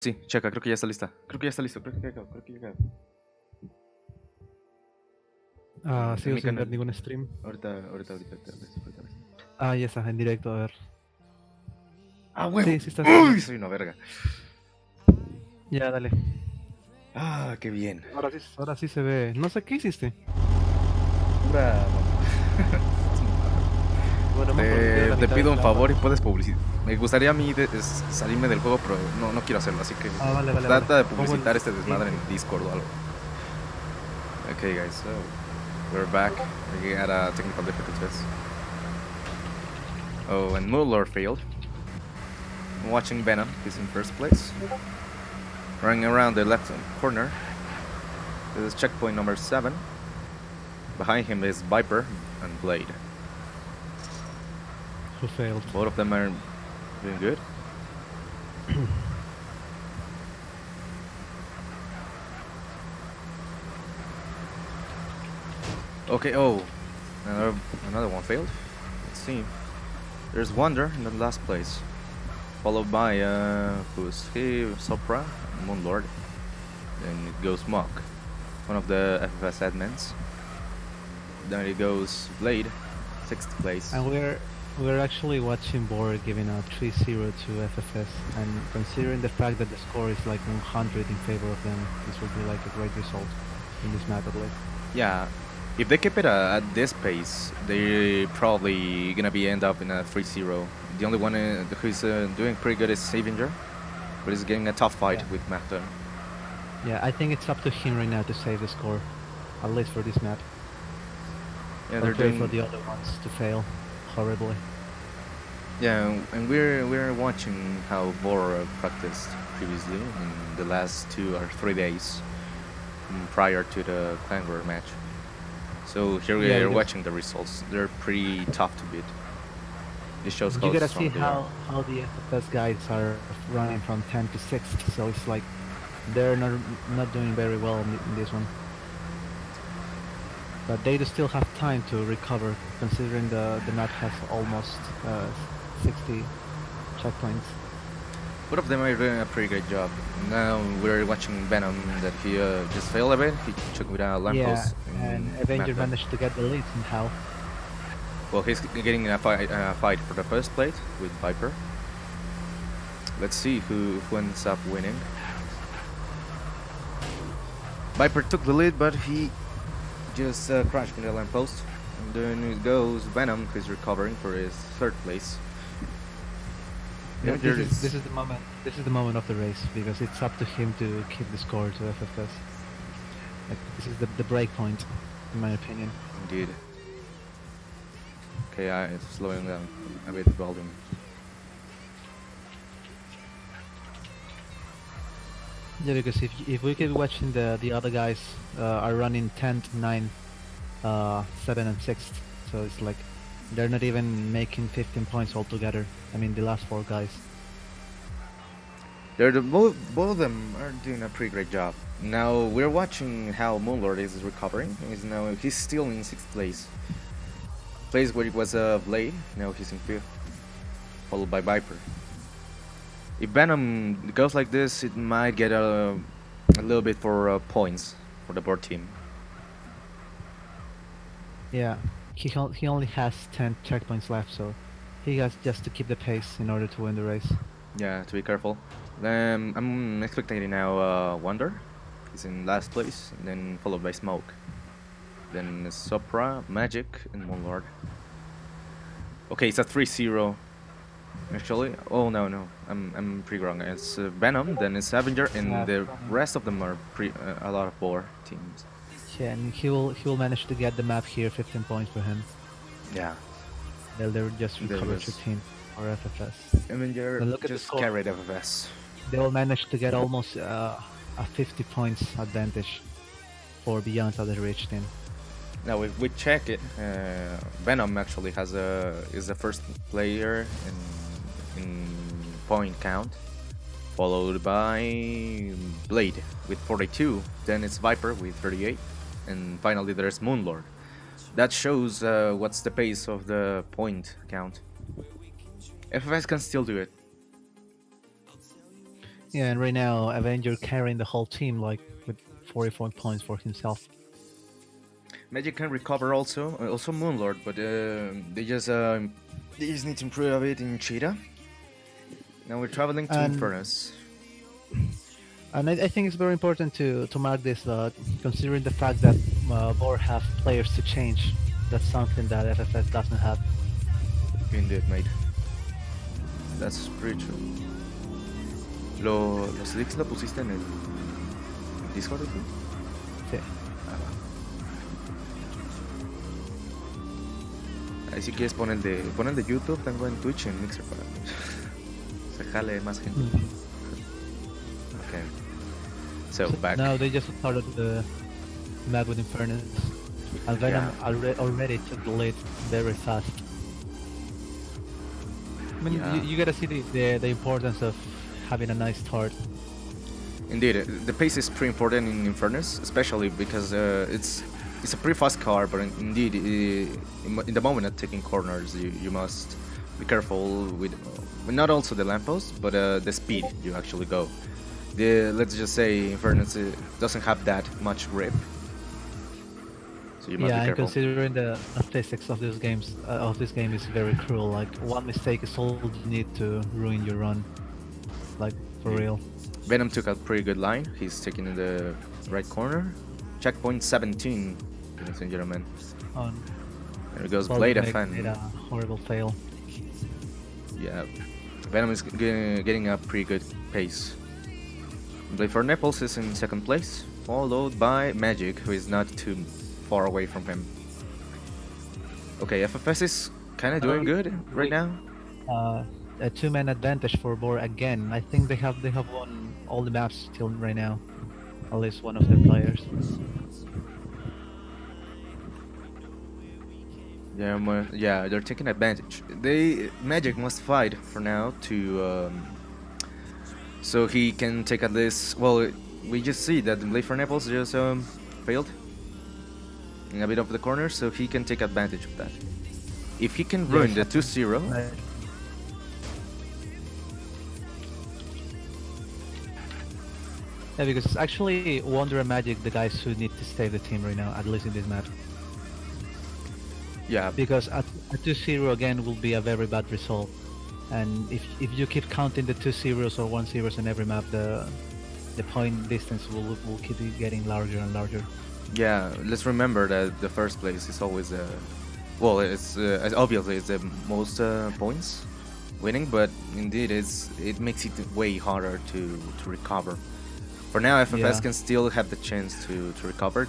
Sí, checa, creo que ya está lista. Creo que ya está listo, creo que ya acabó. En Sigo mi sin ver canal. ningún stream. Ahorita. Ah, ya está, en directo, a ver. ¡Ah, huevo! Sí, sí está ¡Uy! streamando. Soy una verga. Ya, dale. Ah, qué bien. Ahora sí se ve. No sé qué hiciste. Pura mamá. Bueno, porque queda la Te mitad del pido un mapa. favor y puedes publicitar. Me gustaría a mí salirme del juego, pero no quiero hacerlo, así que Ah, vale. trata de Pongo el publicitar este link. desmadre en Discord o algo. Okay, guys, so we're back. We had a technical difficulties. Oh, and Muller failed. I'm watching Venom. He's in first place. Running around the left corner. This is checkpoint number 7. Behind him is Viper and Blade. Who failed? Both of them are doing good. Okay, oh, another one failed. Let's see. There's Wonder in the last place, followed by who's he? Sopra, Moonlord. Then it goes Mock, one of the FFS admins. Then it goes Blade, 6th place. And we're actually watching BOR giving a 3-0 to FFS, and considering the fact that the score is like 100 in favor of them, this will be like a great result in this map at least. Yeah, if they keep it at this pace, they're probably gonna end up in a 3-0. The only one who's doing pretty good is Savinger, but he's getting a tough fight with Macton. Yeah, I think it's up to him right now to save the score, at least for this map. Yeah, they're doing for the other ones to fail horribly. Yeah, and we're watching how BOR practiced previously in the last 2 or 3 days prior to the Clan War match. So here we are watching the results. They're pretty tough to beat. It shows how you gotta strong see they are. how the FFS guys are running from 10 to 6th, so it's like they're not doing very well in this one. But they do still have time to recover, considering the map has almost 60 checkpoints. Both of them are doing a pretty great job. Now we're watching Venom that he just failed a bit. He took with a lamppost. Yeah, and Avenger managed to get the lead somehow. Well, he's getting a fight for the first plate with Viper. Let's see who ends up winning. Viper took the lead, but he just crashed in the lamppost. And then it goes Venom, who's recovering for his 3rd place. Yeah, this is the moment. This is the moment of the race, because it's up to him to keep the score to FFS. Like, this is the break point, in my opinion. Indeed. Okay, it's slowing down a bit the volume. Yeah, because if we keep watching, the other guys are running 10th, 9th, 7th and 6th, so it's like they're not even making 15 points altogether. I mean, the last 4 guys. Both of them are doing a pretty great job. Now we're watching how Moonlord is recovering. He's still in 6th place. Place where it was Blade. Now he's in 5th, followed by Viper. If Venom goes like this, it might get a little bit for points for the BOR team. Yeah, he only has 10 checkpoints left, so he has just to keep the pace in order to win the race. Yeah, to be careful. I'm expecting now Wonder. He's in last place, and then followed by Smoke. Then Sopra, Magic, and Moonlord. Okay, it's a 3-0. Actually, oh no, I'm pretty wrong. It's Venom, then it's Avenger, and the rest of them are a lot of BOR teams. Yeah, and he will manage to get the map here, 15 points for him. Yeah. They'll just recover 13 for FFS. Avenger just carried FFS. They will manage to get almost a 50 points advantage for beyond other reached in. Now if we check it, Venom actually is the first player in point count, followed by Blade with 42, then it's Viper with 38, and finally there's Moonlord. That shows what's the pace of the point count. FFS can still do it. Yeah, and right now Avenger carrying the whole team like with 44 points for himself. Magic can recover also, also Moonlord, but they just need to improve a bit in Cheetah. Now we're traveling to And Infernus. I think it's very important to mark this, considering the fact that BOR have players to change. That's something that FFS doesn't have. Indeed, mate. That's pretty true. ¿Los leaks lo pusiste en el Discord, tú? Sí. Ahí si quieres pon el de YouTube, tengo en Twitch y en Mixer para que se jale más gente. Okay. So back. Now they just started the map with Infernus. And Venom already took the lead very fast. I mean, you gotta see the importance of having a nice start. Indeed, the pace is pretty important in Infernus, especially because it's a pretty fast car, but indeed, in the moment of taking corners, you must be careful with not also the lampposts, but the speed you actually go. Let's just say Infernus doesn't have that much grip, so you must be and careful. considering the physics of this game is very cruel. Like one mistake is all you need to ruin your run, like for real. Venom took a pretty good line. He's taking in the right corner. Checkpoint 17, ladies and gentlemen. There goes Blade FN. Made a horrible fail. Yeah, Venom is getting a pretty good pace. Blade for Naples is in second place, followed by Magic, who is not too far away from him. Okay, FFS is kind of doing good right now. A two-man advantage for BOR again. I think they have won all the maps till right now. At least one of their players. Yeah, they're taking advantage. Magic must fight for now to so he can take at least. Well, we just see that Blade for Naples just failed in a bit of the corner, so he can take advantage of that. If he can ruin the 2-0. Yeah, because it's actually Wonder and Magic the guys who need to save the team right now, at least in this map. Yeah. Because a 2-0 again will be a very bad result. And if you keep counting the 2 zeros or 1 zeros in every map, the point distance will keep getting larger and larger. Yeah, let's remember that the first place is always well, it's obviously it's the most points winning, but indeed it makes it way harder to recover. For now, FFS can still have the chance to recover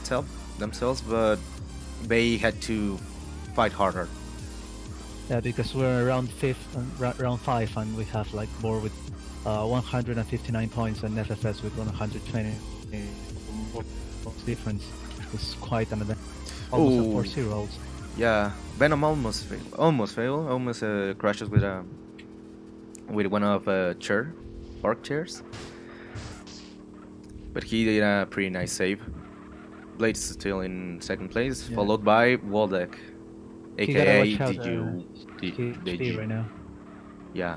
themselves, but they had to fight harder. Yeah, because we're around round 5, and we have like BOR with 159 points and FFS with 120. Difference is quite an advantage. Almost a 4-0 also. Yeah, Venom almost crashes with one of park chairs. But he did a pretty nice save. Blade is still in second place, followed by Waldeck, aka did you right now. Yeah.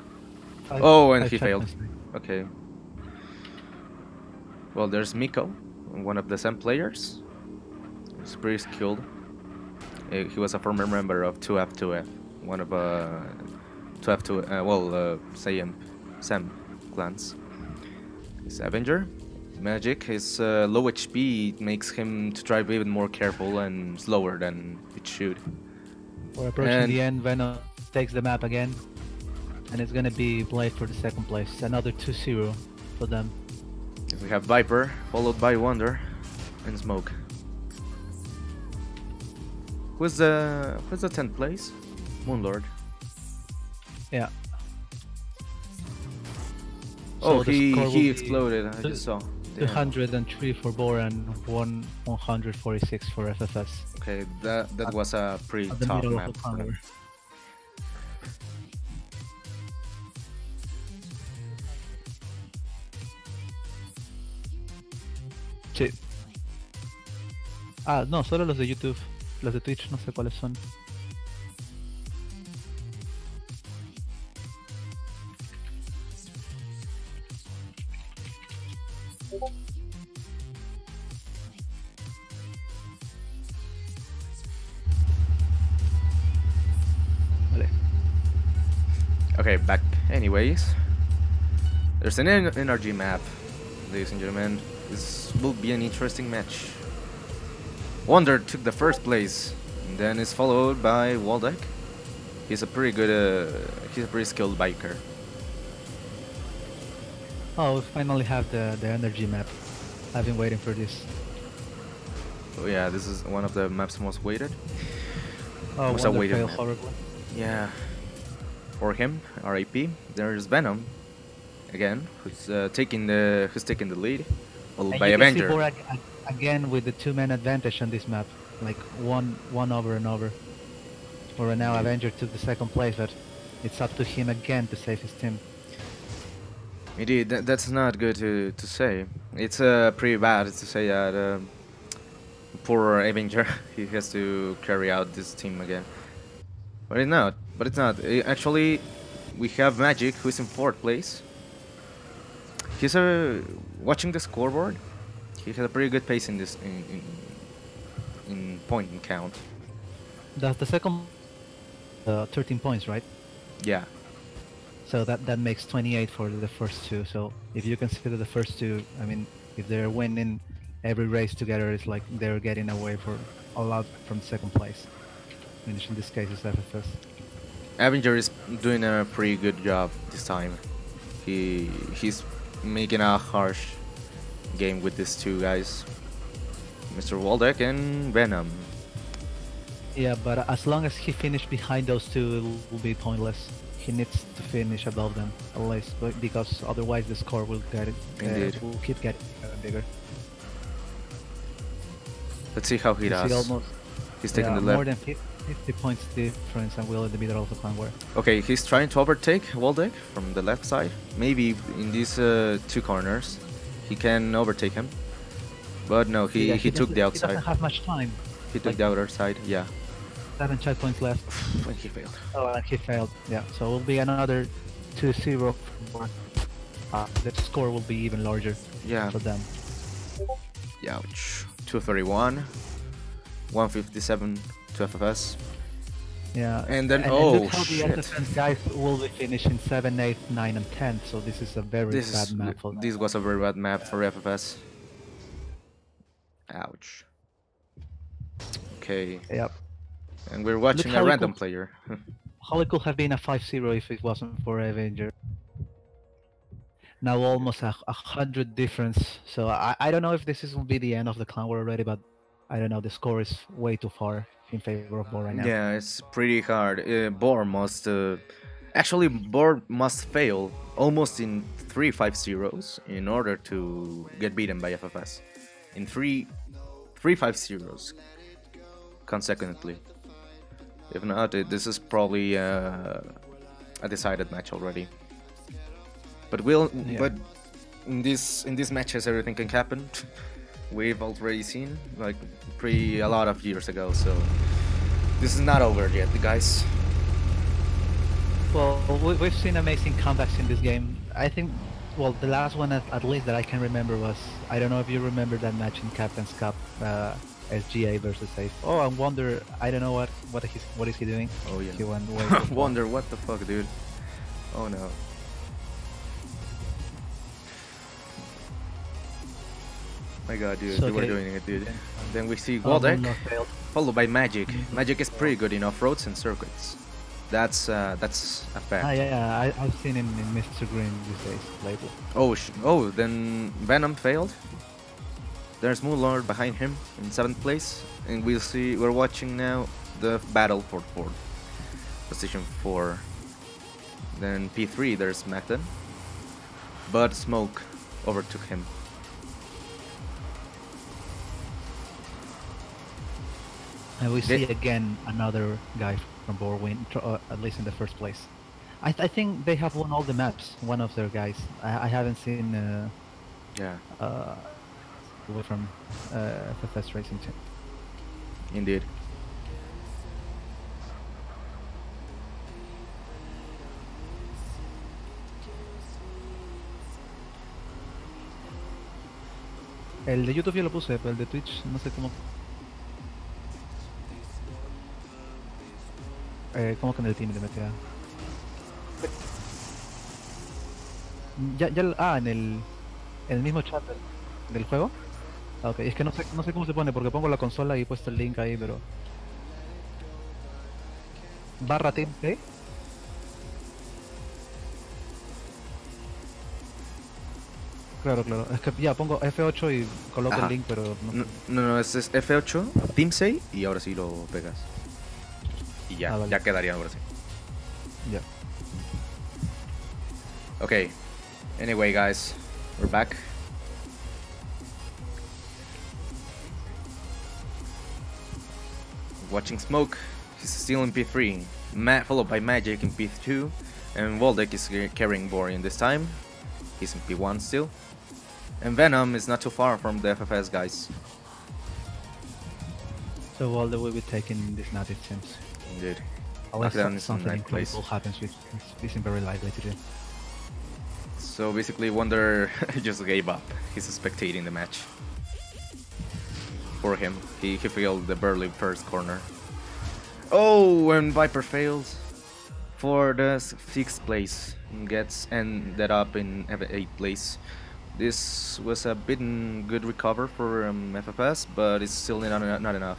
And he failed. Okay. Well, there's Miko, one of the Sam players. He's pretty skilled. He was a former member of 2F2F, one of 2F2 Sam clans. He's Avenger. Magic, his low HP makes him to drive even more careful and slower than it should. We're approaching the end. Venom takes the map again, and it's gonna be Blade for the second place. Another 2-0 for them. We have Viper, followed by Wonder and Smoke. Who's the 10th place? Moonlord. Yeah. Oh, so he exploded. I just saw. 203 for BOR and 146 for FFS. Okay, that was a pretty tough map. Sí. Ah, no, solo los de YouTube. Los de Twitch no sé cuáles son. Vale. Okay, back. Anyways, there's an energy map, ladies and gentlemen. This will be an interesting match. Wonder took the first place, and then is followed by Waldeck. He's a pretty good, he's a pretty skilled biker. Oh, we finally have the energy map. I've been waiting for this. Oh yeah, this is one of the maps most waited. Oh, Most Wonder awaited failed map. horribly. Yeah. For him, RIP. There's Venom, again, who's taking the lead, followed And by you can see Avenger. BOR again with the two-man advantage on this map, like one over and over. For right now, Avenger took the second place, but it's up to him again to save his team. Indeed, that's not good to say. It's pretty bad to say that poor Avenger he has to carry out this team again. But it's not. But it's not. Actually, we have Magic, who's in 4th place. He's watching the scoreboard. He has a pretty good pace in this in point and count. That's the second 13 points, right? Yeah. So that makes 28 for the first two. So if you consider the first two, I mean, if they're winning every race together, it's like they're getting away for a lot from second place. Which in this case is FFS. Avenger is doing a pretty good job this time. He's making a harsh game with these two guys, Mr. Waldeck and Venom. Yeah, but as long as he finished behind those two, it will be pointless. He needs to finish above them, at least, because otherwise the score will get Indeed. will keep getting bigger. Let's see how he You see does. almost He's taking the more left. than 50 points difference, and we're in the middle of the clan war. Okay, he's trying to overtake Waldeck from the left side. Maybe in these two corners he can overtake him. But no, Yeah, he took the He outside. doesn't have much time. He took like- the outer side, yeah. 7 checkpoints left. And he failed. Oh, and he failed. Yeah, so it will be another 2-0 for the score will be even larger Yeah. for them. Ouch. 231, 157 to FFS. Yeah. And then- and oh, look how the shit. FFS guys will be finishing 7, 8, 9, and 10. So this is a very bad map for them. This was a very bad map for FFS. Ouch. Okay, Yep. and we're watching how a we random could- player. How it could have been a 5-0 if it wasn't for Avenger. Now almost a 100 difference. So I don't know if this will be the end of the clan war already, but I don't know. The score is way too far in favor of BOR right now. Yeah, it's pretty hard. BOR must actually BOR must fail almost in 3 5-0s in order to get beaten by FFS. In 3 5-0s consecutively. If not, this is probably a decided match already. But but in these matches everything can happen. We've already seen like a lot of years ago, so this is not over yet, guys. Well, we've seen amazing comebacks in this game. I think, well, the last one at least that I can remember was, I don't know if you remember that match in Captain's Cup, SGA versus Ace. Oh, I wonder, I don't know what is he doing? Oh yeah. He went way too far. Wonder what the fuck, dude. Oh no. My god, dude, So you were okay. doing it, dude. Then we see Oh, Waldeck, no, failed. followed by Magic. Magic is pretty good in off-roads and circuits. That's a fact. Yeah, I've seen him in Mr. Green these days lately. Oh, then Venom failed. There's Moonlord behind him in 7th place, and we're watching now the battle for 4th position 4. Then P3, there's Macton, but Smoke overtook him. And we see They- again another guy from BOR win, at least in the first place. I think they have won all the maps. One of their guys. I haven't seen Yeah, from FFS Racing Team. indeed. El de YouTube yo lo puse, pero el de Twitch no sé cómo. ¿Cómo que en el team de metida? En el mismo chat del juego. Ah, ok, es que no sé cómo se pone porque pongo la consola y he puesto el link ahí, pero. Barra team, ¿sí? Claro, claro. Es que ya pongo F8 y coloco el Ajá. link, pero no. No, es F8, Team 6 y ahora sí lo pegas. Y ya, Ah, vale. ya quedaría ahora sí. Ya. Okay. Anyway, guys, we're back. Watching Smoke. He's still in P3. Followed by Magic in P2. And Voldek is carrying BOR in this time. He's in P1 still. And Venom is not too far from the FFS, guys. So all that will be taking this map, it seems. Indeed. Unless Knockdown is in something ninth place. incredible happens, which isn't very likely to do. So basically, Wonder just gave up. He's spectating the match. For him, he failed the barely first corner. Oh, and Viper fails for the 6th place. Gets ended up in 8th place. This was a bit good recover for FFS, but it's still not enough.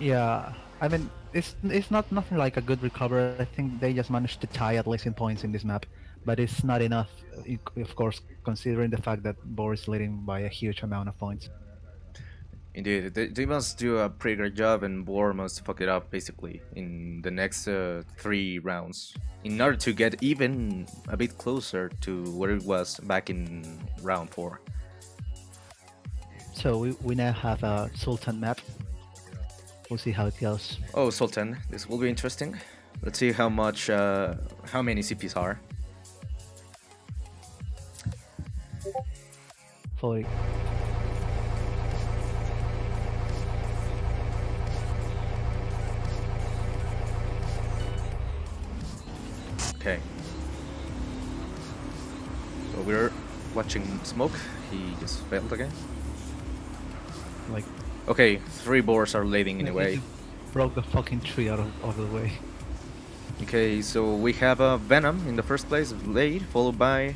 Yeah, I mean, it's not nothing like a good recover. I think they just managed to tie at least in points in this map, but it's not enough, of course, considering the fact that BOR is leading by a huge amount of points. Indeed, they must do a pretty great job, and BOR must fuck it up basically in the next 3 rounds in order to get even a bit closer to where it was back in round 4. So we now have a Sultan map. We'll see how it goes. Oh, Sultan, this will be interesting. Let's see how many CPs are. 40. Okay. So we're watching Smoke. He just failed again. Like, okay, 3 BORs are leading in a way. Broke the fucking tree out of the way. Okay, so we have Venom in the first place, Blade, followed by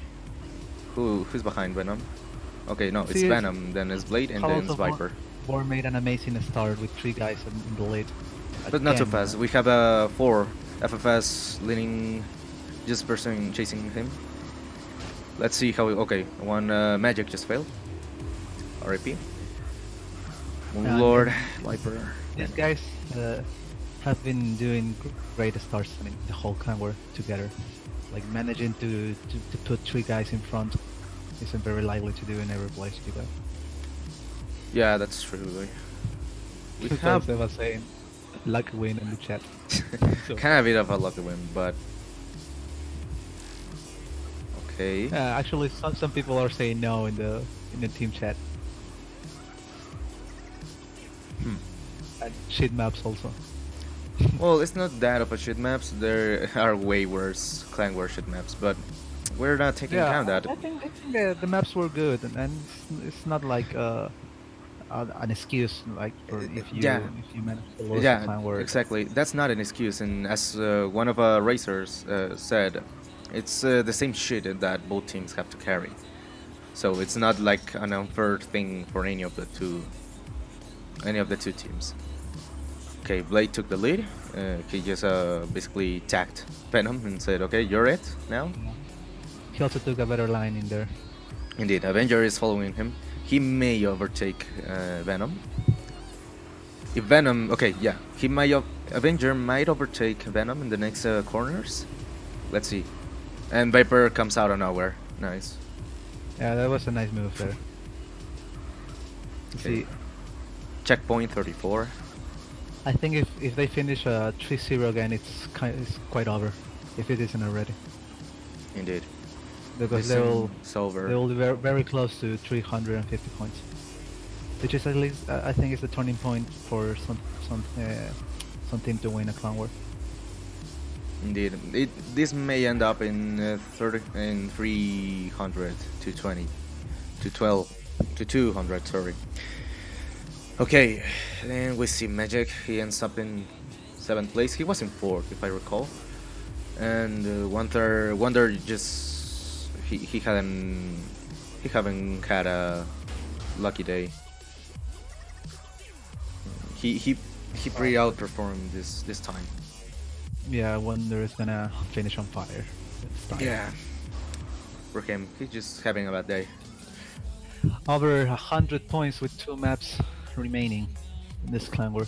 who's behind Venom? Okay, no, it's Venom, then it's Blade, and then it's Viper. BOR made an amazing start with 3 guys in the lead. But not too fast. We have 4 FFS leading, just pursuing, chasing him. Let's see how. Okay, one Magic just failed. RIP. Lord, Viper. These guys have been doing great starts. I mean, the whole clan were together. Like managing to put 3 guys in front isn't very likely to do in every place you go. Yeah, that's true. We have I was saying lucky win in the chat. So. Kind of a bit of a lucky win, but okay. Actually, some people are saying no in the team chat. And shit maps also. Well, it's not that of a shit maps. There are way worse clan war shit maps, but we're not taking account of that. I think the maps were good, and it's not like an excuse like for if you manage to lose the clan war. Exactly. That's not an excuse, and as one of our racers said, it's the same shit that both teams have to carry. So it's not like an unfair thing for any of the two teams. Okay, Blade took the lead. He just basically tagged Venom and said, okay, you're it now. He also took a better line in there. Indeed, Avenger is following him. He may overtake Venom. If Venom, okay, yeah, Avenger might overtake Venom in the next corners. Let's see. And Viper comes out of nowhere. Nice. Yeah, that was a nice move there. Okay. See. Checkpoint 34. I think if they finish 3-0 again, it's quite over, if it isn't already. Indeed. Because they will be very, very close to 350 points, which is at least I think is the turning point for some team to win a clan war. Indeed, this may end up in 300 to 20 to 12. To 200, sorry. Okay, then we see Magic. He ends up in 7th place. He was in 4th, if I recall. And Wonder just he haven't had a lucky day. He pretty outperformed this time. Yeah, Wonder is gonna finish on fire. Yeah. For him, he's just having a bad day. Over 100 points with 2 maps remaining in this clan war.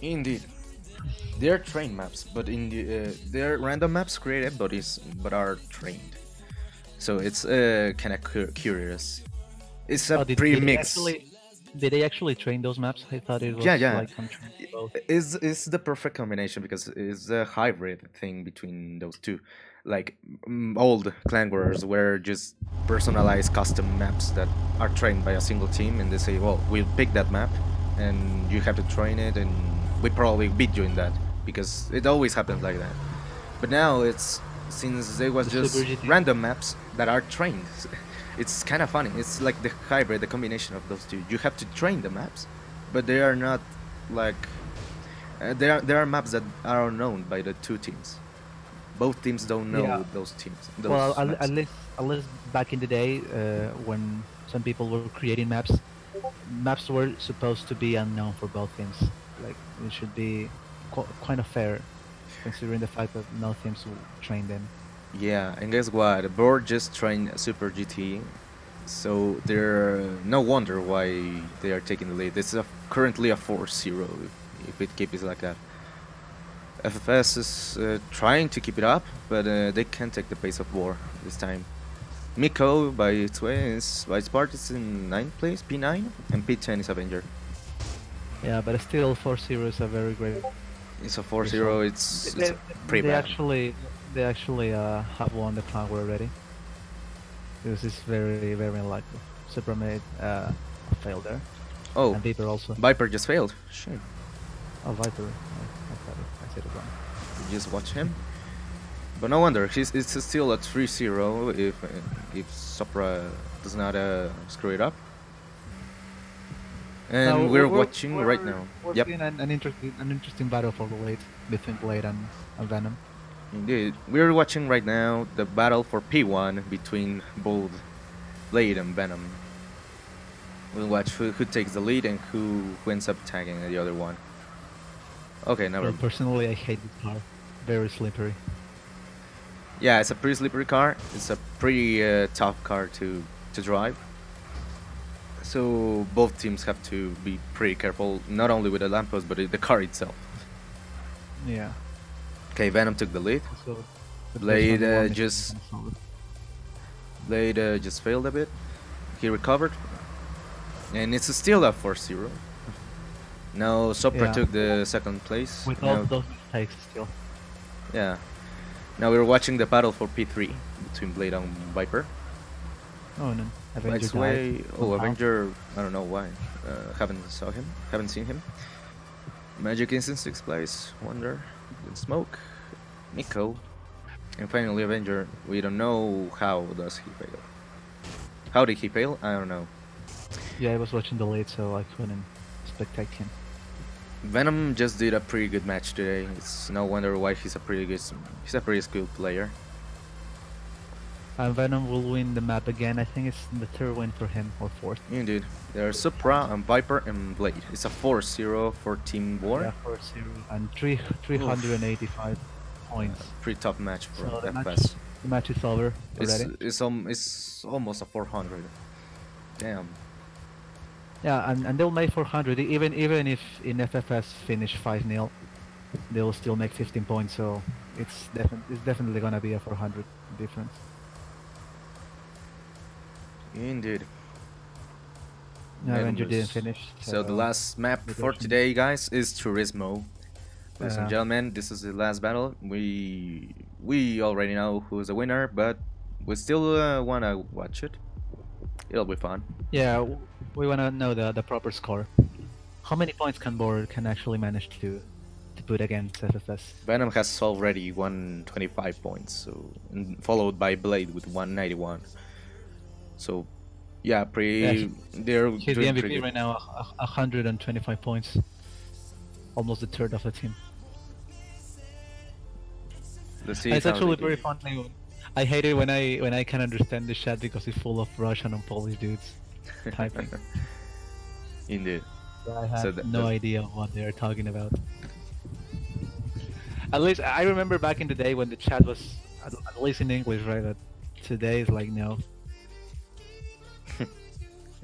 Indeed. They're trained maps, but in the they're random maps created, but are trained. So it's kind of curious. It's a pretty mix. Did they actually train those maps? I thought it was Yeah. like untrained both. It's the perfect combination because it's a hybrid thing between those two. Like old clan wars were just personalized custom maps that are trained by a single team, and they say, well, we'll pick that map, and you have to train it, and we probably beat you in that because it always happens like that. But now it's since they was just random maps that are trained. It's kind of funny. It's like the hybrid, the combination of those two. You have to train the maps, but they are not like there are maps that are unknown by the two teams. Both teams don't know those teams. Well, at least back in the day, when some people were creating maps, maps were supposed to be unknown for both teams. Like it should be kind of fair, considering the fact that no teams will train them. Yeah, and guess what? The BOR just trained Super GT, so they're no wonder why they are taking the lead. This is currently a 4-0 if it keeps like that. FFS is trying to keep it up, but they can't take the pace of BOR this time. Miko, by its part, is in 9th place, P9, and P10 is Avenger. Yeah, but still 4-0 is a very great. It's a 4-0. It's pretty bad. They actually have won the clan war already. This is very unlikely. Super made failed there. Oh, and Viper also. Viper just failed. Shit. Oh, Viper. I said it wrong. You just watch him. But no wonder, it's still a 3-0 if Sopra does not screw it up. And we're watching right now. We're seeing an interesting battle for the late between Blade and Venom. Indeed, we're watching right now the battle for P1 between both Blade and Venom. We'll watch who takes the lead and who ends up tagging the other one. Okay, never. Well, personally, I hate this car. Very slippery. Yeah, it's a pretty slippery car. It's a pretty tough car to drive. So both teams have to be pretty careful, not only with the lamppost, but the car itself. Yeah. Okay, Venom took the lead. So Blade just failed a bit. He recovered, and it's still a 4-0. Now Sopra took the 2nd place. With all those mistakes still. Yeah. Now we're watching the battle for P3 between Blade and Viper. Oh no, Avenger died. Oh, Avenger, I don't know why. Haven't seen him. Magic is in 6th place. Wonder, Smoke, Miko, and finally Avenger. We don't know how does he fail. How did he fail? I don't know. Yeah, I was watching the late, so I couldn't spectate him. Venom just did a pretty good match today. It's no wonder why he's a pretty good player. And Venom will win the map again. I think it's the 3rd win for him, or 4th. Indeed. There are Supra and Viper and Blade. It's a 4-0 for Team BOR. Yeah, 4-0 and 385 points. Pretty tough match for so FFS. The match is over already. It's almost a 400. Damn. Yeah, and they'll make 400 even if in FFS finish 5-0, they'll still make 15 points. So it's definitely gonna be a 400 difference. Indeed. No, Avenger didn't finish. So the last map for today, guys, is Turismo. Ladies and gentlemen, this is the last battle. We already know who's the winner, but we still wanna watch it. It'll be fun. Yeah, we wanna know the proper score. How many points can BOR actually manage to put against FFS? Venom has already 125 points, so followed by Blade with 191. So Yeah, Yeah, they're he's the doing pretty MVP good. right now, 125 points, almost a third of the team. Let's And see it's how they actually do. very funny. I hate it when I can understand the chat because it's full of Russian and Polish dudes typing. Indeed. I So have no that's idea what they are talking about. At least I remember back in the day when the chat was at least in English, right? But today is like no.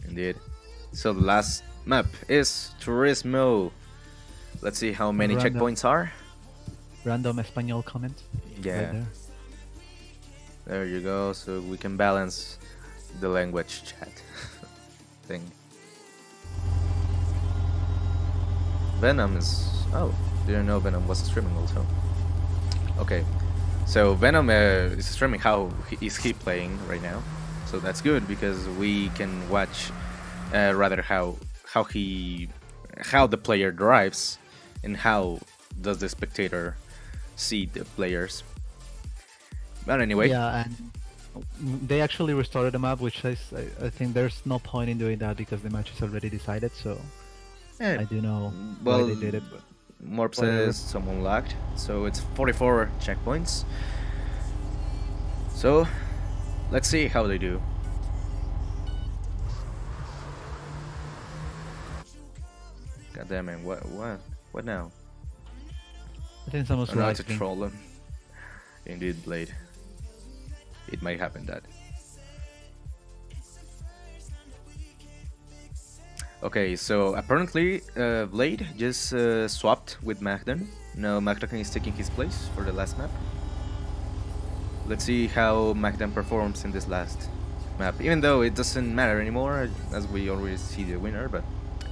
indeed. So the last map is Turismo. Let's see how many Random. checkpoints are. Random Espanol comment. Yeah. Right there. There you go. So we can balance the language chat thing. Venom is... Oh, didn't know Venom was streaming also. Okay, so Venom is streaming how is he playing right now. So that's good because we can watch rather how the player drives and how does the spectator see the players. But anyway, Yeah, and they actually restored the map, which I think there's no point in doing that because the match is already decided. So I do know why they did it. But Morp says someone lagged, so it's 44 checkpoints. So let's see how they do. God damn it! What now? I think someone's Oh, no, it's a rising. troll. Indeed, Blade. It might happen that. Okay, so apparently Blade just swapped with Magdan. Now Magdan is taking his place for the last map. Let's see how Magdan performs in this last map. Even though it doesn't matter anymore, as we already see the winner, but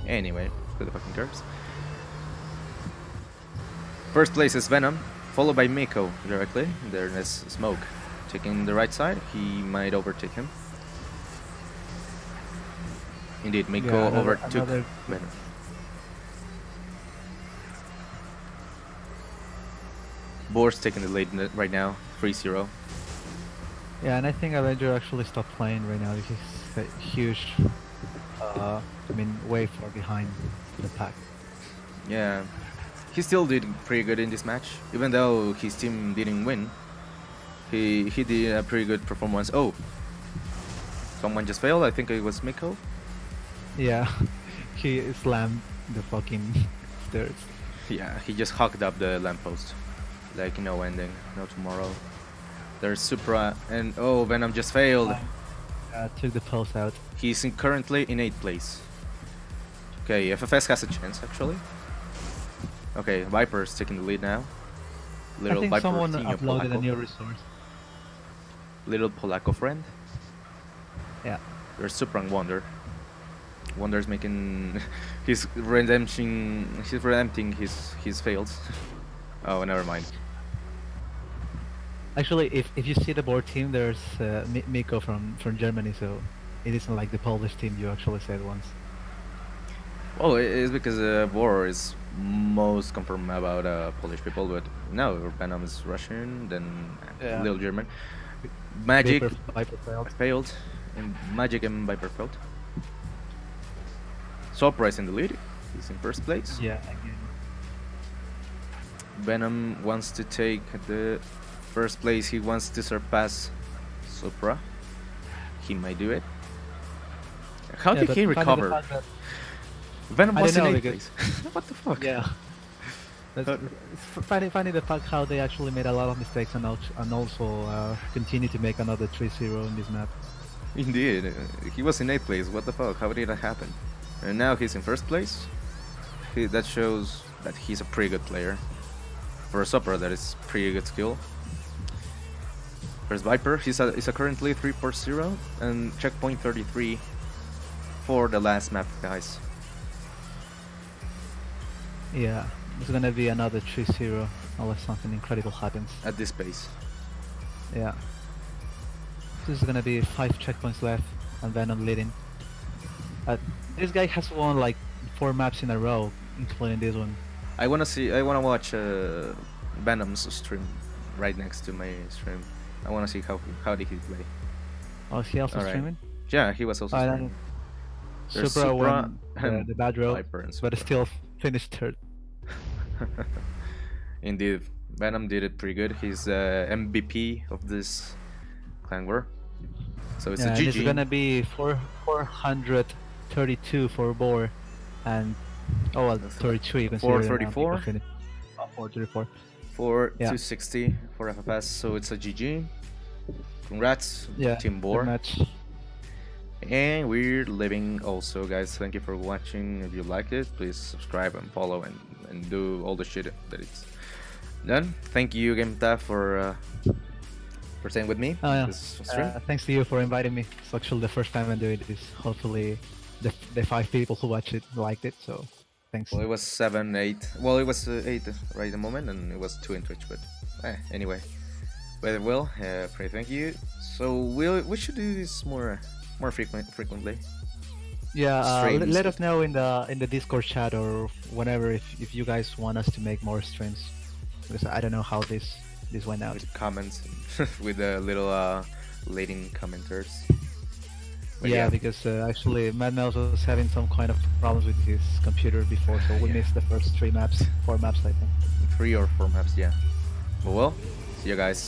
anyway, who the fucking cares. First place is Venom, followed by Miko directly. There's Smoke. Taking the right side, he might overtake him. Indeed, Miko overtook Venom. BOR's taking the lead right now, 3-0. Yeah, and I think Avenger actually stopped playing right now. He's a huge, I mean, way far behind the pack. Yeah, he still did pretty good in this match, even though his team didn't win. He did a pretty good performance. Oh, someone just failed. I think it was Miko. Yeah, he slammed the fucking stairs. Yeah, he just hugged up the lamppost. Like no ending, no tomorrow. There's Supra and oh, Venom just failed. Took the post out. He's currently in 8th place. Okay, FFS has a chance actually. Okay, Viper's taking the lead now. I think Viper someone Tino uploaded a Polako. new resource. Little Polako friend. Yeah. There's Supra and Wonder. Wonder's making he's redempting his fails. Oh, never mind. Actually, if you see the board team, there's Miko from Germany, so it isn't like the Polish team you actually said once. Well, it's because BOR is most confirmed about Polish people, but no, Venom is Russian, then little German. Magic Viper failed, and Magic and Viper failed. Sopra is in the lead. He's in first place. Yeah, again. Venom wants to take the first place. He wants to surpass Sopra. He might do it. How did he recover? Venom was in 8th place. What the fuck? Yeah. It's funny the fact how they actually made a lot of mistakes and also continue to make another 3-0 in this map. Indeed. He was in 8th place. What the fuck? How did that happen? And now he's in first place. That shows that he's a pretty good player. For a Sopra, that is pretty good skill. There's Viper. He's a currently 3-0 and checkpoint 33 for the last map, guys. Yeah, it's gonna be another 3-0 unless something incredible happens. At this pace. Yeah. This is gonna be 5 checkpoints left and Venom leading. This guy has won like 4 maps in a row, including this one. I wanna watch Venom's stream right next to my stream. I wanna see how did he play. Oh, is he also streaming? Yeah, he was also And streaming. then There's Supra Supra won and the bad road, Viper and but Supra. still finished third. Indeed, Venom did it pretty good. He's MVP of this clan war. So it's Yeah, a and it's GG. gonna be 432 for BOR, and oh well, 33 you can see 434. 434. For Yeah. 260 for FFS, so it's a GG. Congrats, Yeah, Team good BOR. match. And we're leaving also, guys. Thank you for watching. If you liked it, please subscribe and follow and do all the shit that it's done. Thank you, GameTap, for staying with me Oh, yeah. this stream. Thanks to you for inviting me. It's actually the first time I'm doing this. Hopefully, the 5 people who watch it liked it. So, thanks. Well, it was 7, 8. Well, it was 8 right at the moment, and it was 2 in Twitch. But anyway, but well, pretty thank you. So we should do this more frequently. Yeah, Streams. let us know in the Discord chat or whenever if you guys want us to make more streams, because I don't know how this went out. With comments, with the little leading commenters. But Yeah, because actually Mad Mouse was having some kind of problems with his computer before, so we missed the first 4 maps, I think. 3 or 4 maps, yeah. But well, see you guys.